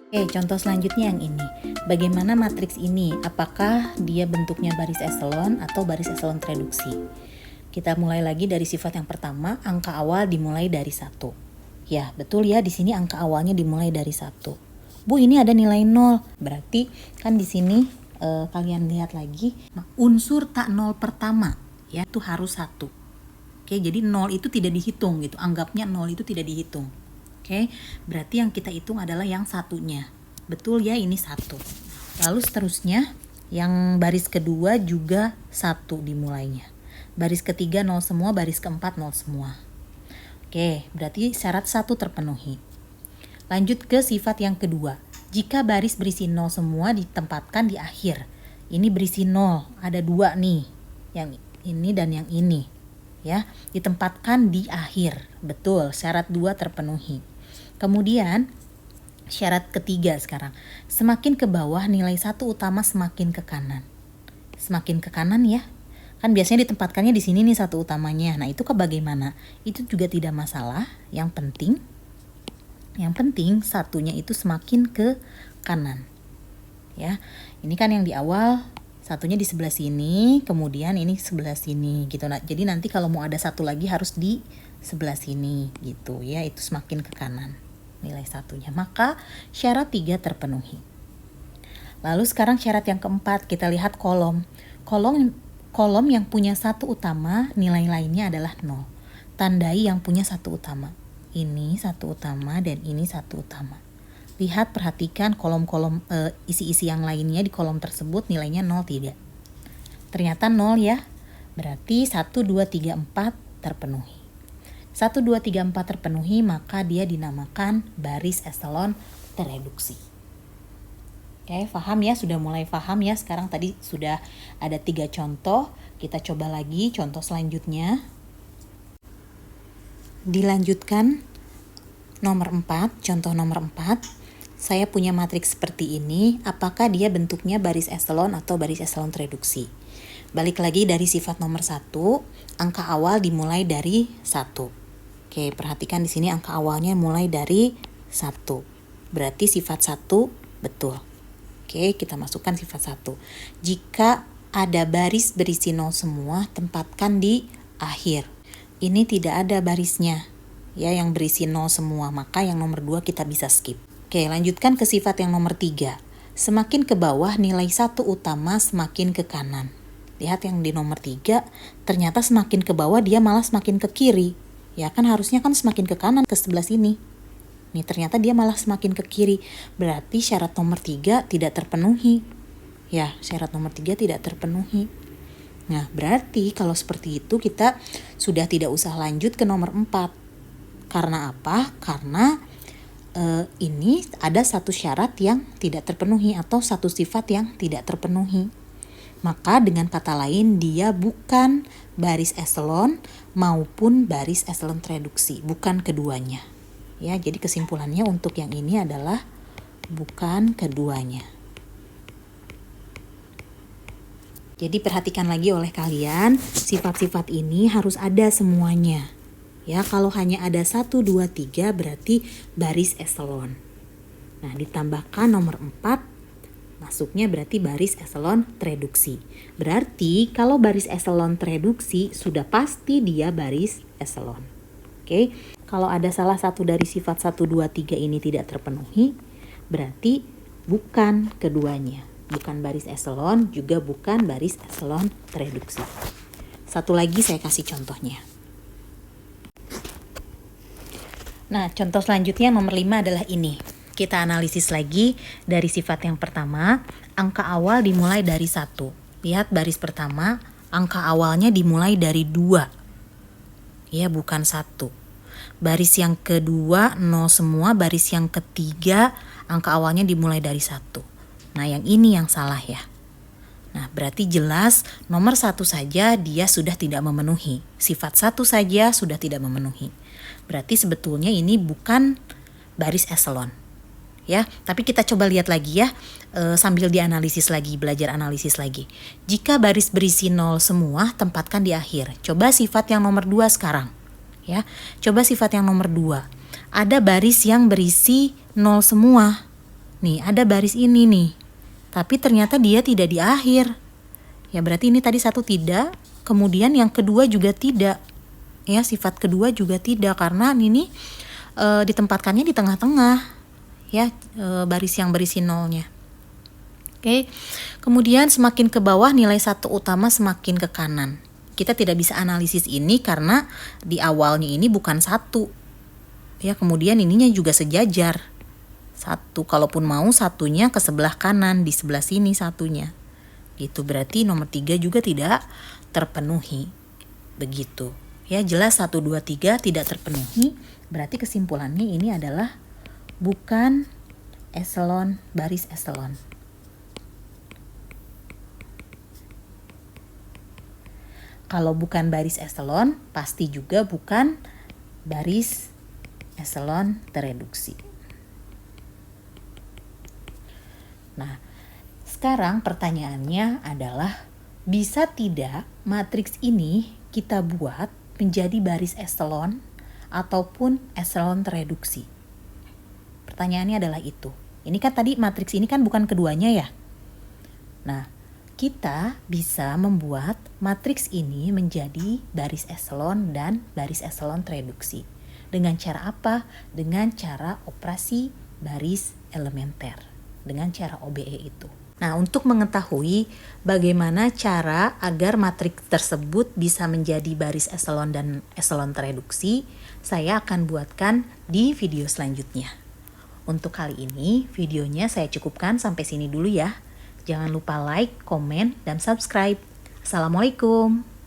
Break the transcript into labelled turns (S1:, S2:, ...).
S1: Oke, contoh selanjutnya yang ini. Bagaimana matriks ini? Apakah dia bentuknya baris eselon atau baris eselon reduksi? Kita mulai lagi dari sifat yang pertama, angka awal dimulai dari 1. Ya, betul ya, di sini angka awalnya dimulai dari 1. Bu, ini ada nilai 0. Berarti kan di sini kalian lihat lagi, unsur tak 0 pertama ya itu harus 1. Oke, jadi 0 itu tidak dihitung gitu. Anggapnya 0 itu tidak dihitung. Oke, berarti yang kita hitung adalah yang satunya. Betul ya, ini 1. Lalu seterusnya, yang baris kedua juga 1 dimulainya. Baris ketiga 0 semua, baris keempat 0 semua. Oke, berarti syarat 1 terpenuhi. Lanjut ke sifat yang kedua. Jika baris berisi 0 semua ditempatkan di akhir. Ini berisi 0, ada 2 nih. Yang ini dan yang ini. Ya, ditempatkan di akhir. Betul, syarat 2 terpenuhi. Kemudian syarat ketiga sekarang. Semakin ke bawah nilai 1 utama semakin ke kanan. Semakin ke kanan ya. Kan biasanya ditempatkannya di sini nih 1 utamanya. Nah, itu bagaimana? Itu juga tidak masalah. Yang penting satunya itu semakin ke kanan. Ya. Ini kan yang di awal satunya di sebelah sini, kemudian ini sebelah sini gitu. Nah, jadi nanti kalau mau ada satu lagi harus di sebelah sini gitu ya, itu semakin ke kanan nilai satunya. Maka syarat 3 terpenuhi. Lalu sekarang syarat yang keempat, kita lihat kolom. Kolom yang punya 1 utama, nilai lainnya adalah 0. Tandai yang punya 1 utama. Ini 1 utama dan ini 1 utama. Lihat, perhatikan kolom-kolom isi-isi yang lainnya di kolom tersebut nilainya 0 tidak. Ternyata 0 ya. Berarti 1, 2, 3, 4 terpenuhi. 1, 2, 3, 4 terpenuhi, maka dia dinamakan baris eselon tereduksi. Oke, paham ya? Sudah mulai paham ya? Sekarang tadi sudah ada 3 contoh. Kita coba lagi contoh selanjutnya. Dilanjutkan nomor 4, contoh nomor 4. Saya punya matriks seperti ini, apakah dia bentuknya baris eselon atau baris eselon reduksi? Balik lagi dari sifat nomor 1, angka awal dimulai dari 1. Oke, perhatikan di sini angka awalnya mulai dari 1. Berarti sifat 1 betul. Oke, kita masukkan sifat 1. Jika ada baris berisi 0 semua, tempatkan di akhir. Ini tidak ada barisnya, ya, yang berisi 0 semua, maka yang nomor 2 kita bisa skip. Oke, lanjutkan ke sifat yang nomor 3. Semakin ke bawah nilai 1 utama semakin ke kanan. Lihat yang di nomor 3, ternyata semakin ke bawah dia malah semakin ke kiri. Ya kan harusnya kan semakin ke kanan, ke sebelah sini. Nih ternyata dia malah semakin ke kiri. Berarti syarat nomor 3 tidak terpenuhi. Ya, syarat nomor 3 tidak terpenuhi. Nah, berarti kalau seperti itu kita sudah tidak usah lanjut ke nomor 4. Karena apa? Karena ini ada satu syarat yang tidak terpenuhi atau satu sifat yang tidak terpenuhi. Maka dengan kata lain dia bukan baris eselon maupun baris eselon reduksi, bukan keduanya. Ya, jadi kesimpulannya untuk yang ini adalah bukan keduanya. Jadi perhatikan lagi oleh kalian, sifat-sifat ini harus ada semuanya. Ya, kalau hanya ada 1, 2, 3 berarti baris eselon. Nah, ditambahkan nomor 4, masuknya berarti baris eselon reduksi. Berarti kalau baris eselon reduksi sudah pasti dia baris eselon. Oke, kalau ada salah satu dari sifat 1, 2, 3 ini tidak terpenuhi, berarti bukan keduanya. Bukan baris eselon, juga bukan baris eselon reduksi. Satu lagi saya kasih contohnya. Nah, contoh selanjutnya nomor 5 adalah ini. Kita analisis lagi dari sifat yang pertama, angka awal dimulai dari 1. Lihat baris pertama, angka awalnya dimulai dari 2. Ya, bukan 1. Baris yang kedua 0 semua, baris yang ketiga angka awalnya dimulai dari 1. Nah, yang ini yang salah ya. Nah, berarti jelas nomor 1 saja dia sudah tidak memenuhi. Sifat 1 saja sudah tidak memenuhi. Berarti sebetulnya ini bukan baris eselon. Ya, tapi kita coba lihat lagi ya, sambil dianalisis lagi, belajar analisis lagi. Jika baris berisi 0 semua, tempatkan di akhir. Coba sifat yang nomor 2 sekarang. Ya, coba sifat yang nomor 2. Ada baris yang berisi 0 semua. Nih, ada baris ini nih. Tapi ternyata dia tidak di akhir. Ya, berarti ini tadi satu tidak, kemudian yang kedua juga tidak. Ya, sifat kedua juga tidak karena ini ditempatkannya di tengah-tengah. Ya, baris yang berisi nolnya. Oke. Kemudian semakin ke bawah nilai satu utama semakin ke kanan. Kita tidak bisa analisis ini karena di awalnya ini bukan satu. Ya, kemudian ininya juga sejajar. Satu, kalaupun mau satunya ke sebelah kanan, di sebelah sini satunya. Gitu, berarti nomor 3 juga tidak terpenuhi. Begitu. Ya, jelas 1, 2, 3 tidak terpenuhi. Berarti kesimpulannya ini adalah bukan eselon, baris eselon. Kalau bukan baris eselon, pasti juga bukan baris eselon tereduksi. Nah, sekarang pertanyaannya adalah, bisa tidak matriks ini kita buat menjadi baris eselon ataupun eselon tereduksi? Pertanyaannya adalah itu. Ini kan tadi matriks ini kan bukan keduanya ya. Nah, kita bisa membuat matriks ini menjadi baris eselon dan baris eselon tereduksi. Dengan cara apa? Dengan cara operasi baris elementer. Dengan cara OBE itu. Nah, untuk mengetahui bagaimana cara agar matriks tersebut bisa menjadi baris eselon dan eselon tereduksi, saya akan buatkan di video selanjutnya. Untuk kali ini, videonya saya cukupkan sampai sini dulu ya. Jangan lupa like, komen, dan subscribe. Assalamualaikum.